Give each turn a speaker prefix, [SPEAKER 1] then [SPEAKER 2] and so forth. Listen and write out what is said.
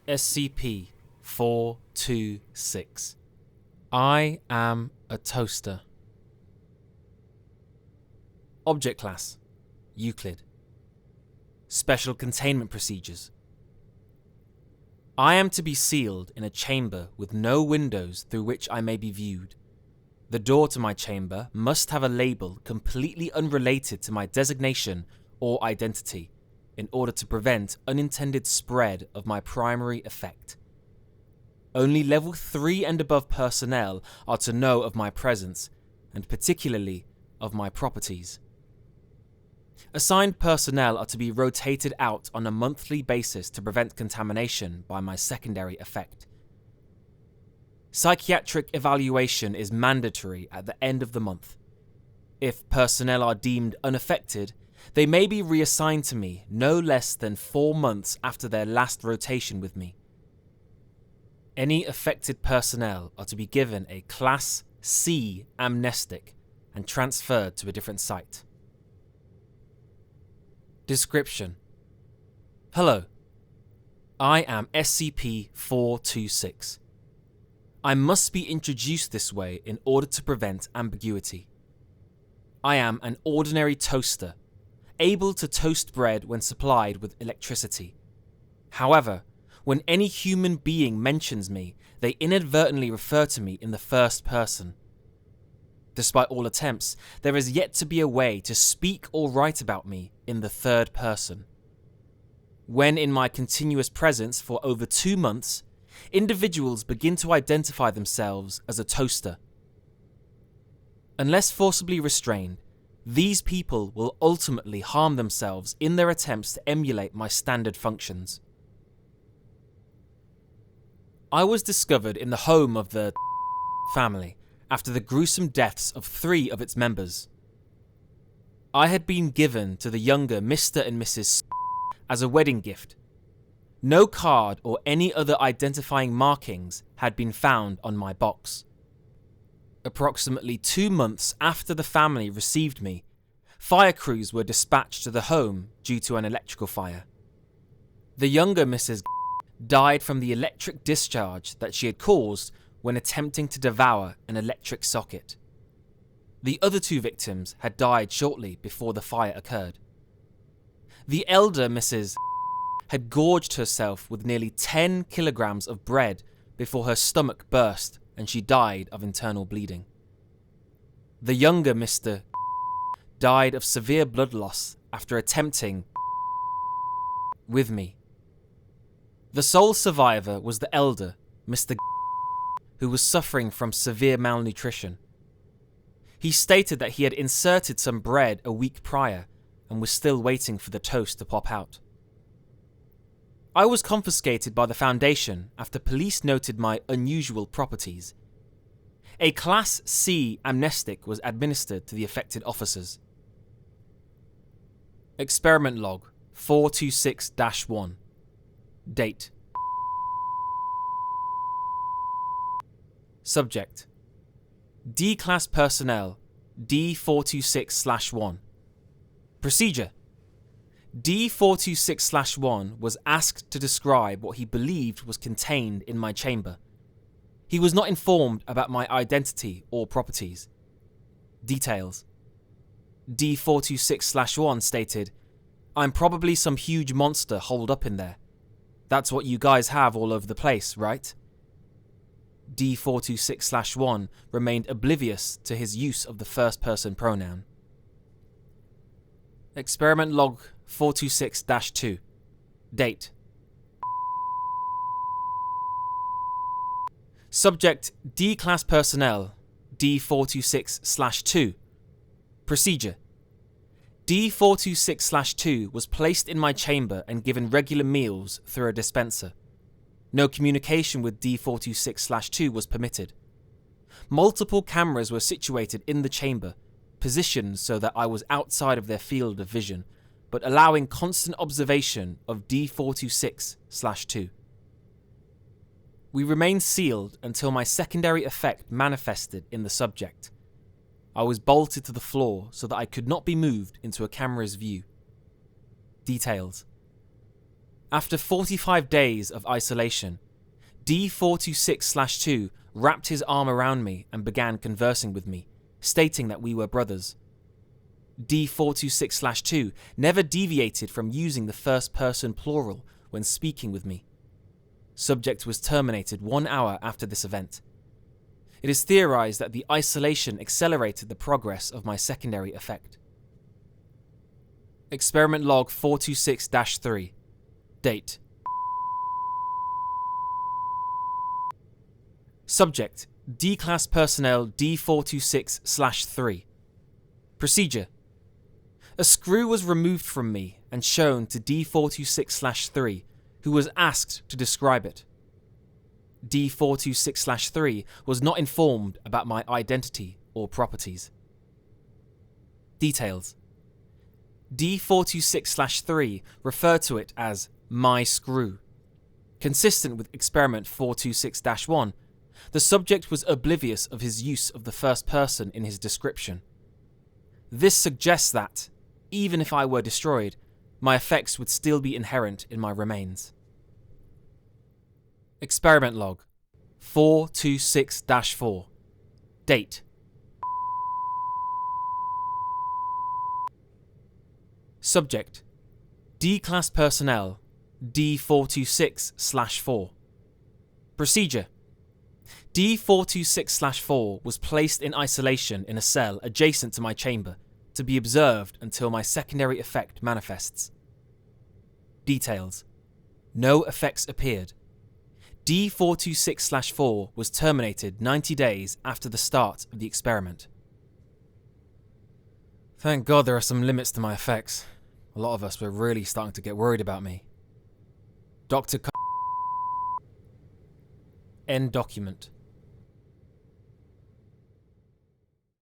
[SPEAKER 1] SCP-426. I am a toaster. Object Class: Euclid. Special Containment Procedures: I am to be sealed in a chamber with no windows through which I may be viewed. The door to my chamber must have a label completely unrelated to my designation or identity in order to prevent unintended spread of my primary effect. Only Level 3 and above personnel are to know of my presence, and particularly of my properties. Assigned personnel are to be rotated out on a monthly basis to prevent contamination by my secondary effect. Psychiatric evaluation is mandatory at the end of the month. If personnel are deemed unaffected, they may be reassigned to me no less than 4 months after their last rotation with me. Any affected personnel are to be given a Class C amnestic and transferred to a different site. Description: Hello, I am SCP-426. I must be introduced this way in order to prevent ambiguity. I am an ordinary toaster, able to toast bread when supplied with electricity. However, when any human being mentions me, they inadvertently refer to me in the first person. Despite all attempts, there is yet to be a way to speak or write about me in the third person. When in my continuous presence for over 2 months, individuals begin to identify themselves as a toaster. Unless forcibly restrained, these people will ultimately harm themselves in their attempts to emulate my standard functions. I was discovered in the home of the family after the gruesome deaths of 3 of its members. I had been given to the younger Mr. and Mrs. as a wedding gift. No card or any other identifying markings had been found on my box. Approximately 2 months after the family received me, fire crews were dispatched to the home due to an electrical fire. The younger Mrs. died from the electric discharge that she had caused when attempting to devour an electric socket. The other 2 victims had died shortly before the fire occurred. The elder Mrs. had gorged herself with nearly 10 kilograms of bread before her stomach burst and she died of internal bleeding. The younger Mr. died of severe blood loss after attempting with me. The sole survivor was the elder Mr. who was suffering from severe malnutrition. He stated that he had inserted some bread a week prior and was still waiting for the toast to pop out. I was confiscated by the Foundation after police noted my unusual properties. A Class C amnestic was administered to the affected officers. Experiment Log 426-1. Date: Subject: D-Class Personnel D426-1. Procedure: D426-1 was asked to describe what he believed was contained in my chamber. He was not informed about my identity or properties. Details: D426-1 stated, "I'm probably some huge monster holed up in there. That's what you guys have all over the place, right?" D426-1 remained oblivious to his use of the first-person pronoun. Experiment Log 426-2. Date: Subject: D-Class Personnel D426-2. Procedure: D426-2 was placed in my chamber and given regular meals through a dispenser. No communication with D426-2 was permitted. Multiple cameras were situated in the chamber, positioned so that I was outside of their field of vision, but allowing constant observation of D426-2. We remained sealed until my secondary effect manifested in the subject. I was bolted to the floor so that I could not be moved into a camera's view. Details: After 45 days of isolation, D426/2 wrapped his arm around me and began conversing with me, stating that we were brothers. D426/2 never deviated from using the first person plural when speaking with me. Subject was terminated 1 hour after this event. It is theorized that the isolation accelerated the progress of my secondary effect. Experiment log 426-3. Date. Subject: D-Class Personnel D426/3. Procedure: a screw was removed from me and shown to D426/3, who was asked to describe it. D426/3 was not informed about my identity or properties. Details: D426/3 referred to it as my screw. Consistent with experiment 426-1, the subject was oblivious of his use of the first person in his description. This suggests that, even if I were destroyed, my effects would still be inherent in my remains. Experiment log 426-4. Date. Subject: D-Class Personnel D426/4. Procedure: D426/4 was placed in isolation in a cell adjacent to my chamber to be observed until my secondary effect manifests. Details: no effects appeared. D426/4 was terminated 90 days after the start of the experiment. Thank God there are some limits to my effects. A lot of us were really starting to get worried about me. Dr. End document.